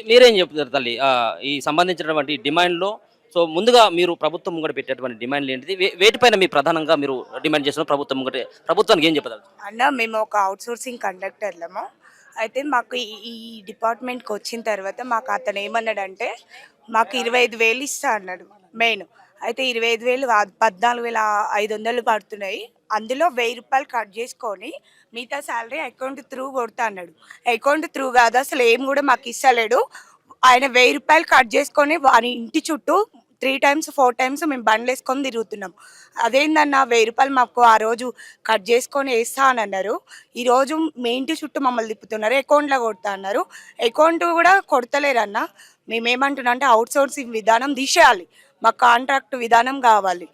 మీరేం చెప్తారు తల్లి? ఈ సంబంధించినటువంటి డిమాండ్‌లో సో, ముందుగా మీరు ప్రభుత్వం ముంగట పెట్టేటువంటి డిమాండ్‌లు ఏంటిది? వేటిపైన మీరు ప్రధానంగా మీరు డిమాండ్ చేస్తున్నారు ప్రభుత్వం ముంగట? ప్రభుత్వానికి ఏం చెప్పదలుచుకున్నారు? అన్న మేము ఒక అవుట్‌సోర్సింగ్ కండక్టర్‌లము. అయితే మాకు ఈ డిపార్ట్‌మెంట్‌కి వచ్చిన తర్వాత మాకు అతను ఏమన్నాడంటే, మాకు 25,000 ఇస్తా అన్నాడు మెయిన్. అయితే 25,000 కాదు 14,500 పడుతున్నాయి. అందులో రూ. 1,000 కట్ చేసుకొని మిగతా సాలరీ అకౌంట్ త్రూ కొడతా అన్నాడు. అకౌంట్ త్రూ కాదు అసలు ఏం కూడా మాకు ఇస్తలేడు. ఆయన రూ. 1,000 కట్ చేసుకొని వాని ఇంటి చుట్టూ 3 టైమ్స్ 4 టైమ్స్ మేము బండ్లేసుకొని తిరుగుతున్నాం. అదేందన్న రూ. 1,000 మాకు ఆ రోజు కట్ చేసుకొని వేస్తా అని అన్నారు. ఈరోజు మీ ఇంటి చుట్టూ మమ్మల్ని తిప్పుతున్నారు. అకౌంట్లో కొడతా అన్నారు. అకౌంట్ కూడా కొడతలేరన్న. మేమేమంటున్నాం అంటే అవుట్‌సోర్సింగ్ విధానం తీసేయాలి. మాకు కాంట్రాక్ట్ విధానం కావాలి.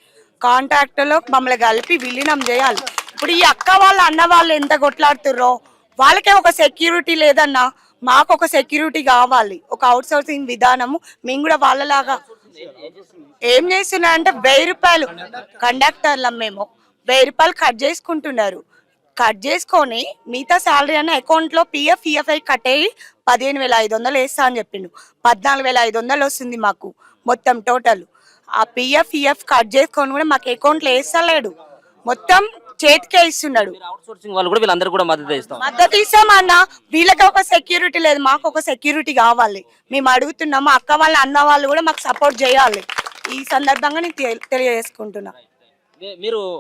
కాంట్రాక్ట్‌లో మమ్మల్ని కలిపి విలీనం చేయాలి. ఇప్పుడు ఈ అక్క వాళ్ళు అన్న వాళ్ళు ఎంత కొట్లాడుతుర్రో వాళ్ళకే ఒక సెక్యూరిటీ లేదన్న. మాకు ఒక సెక్యూరిటీ కావాలి. ఒక అవుట్‌సోర్సింగ్ విధానము మేము కూడా వాళ్ళలాగా ఏం చేస్తున్నా అంటే రూ. 1,000 కండక్టర్లం మేము. రూ. 1,000 కట్ చేసుకుంటున్నారు. కట్ చేసుకొని మిగతా సాలరీ అన్న అకౌంట్లో పిఎఫ్, ఈఎఫ్ఐ కట్ అయ్యి 15,500 వేస్తా అని చెప్పిండు. 14,500 వస్తుంది మాకు మొత్తం టోటల్. ఆ పిఎఫ్, ఈఎఫ్ కట్ చేసుకొని కూడా మాకు అకౌంట్లో వేస్తలేడు. మొత్తం చేతికే ఇస్తున్నాడు. అవుట్‌సోర్సింగ్ వాళ్ళు కూడా వీళ్ళందరూ కూడా మద్దతు ఇస్తాం. మద్దతు ఇస్తామన్న. వీళ్ళకి ఒక సెక్యూరిటీ లేదు, మాకు ఒక సెక్యూరిటీ కావాలి. మేము అడుగుతున్నాము. అక్క వాళ్ళ అన్న వాళ్ళు కూడా మాకు సపోర్ట్ చేయాలి. ఈ సందర్భంగా నేను తెలియజేసుకుంటున్నా. మీరు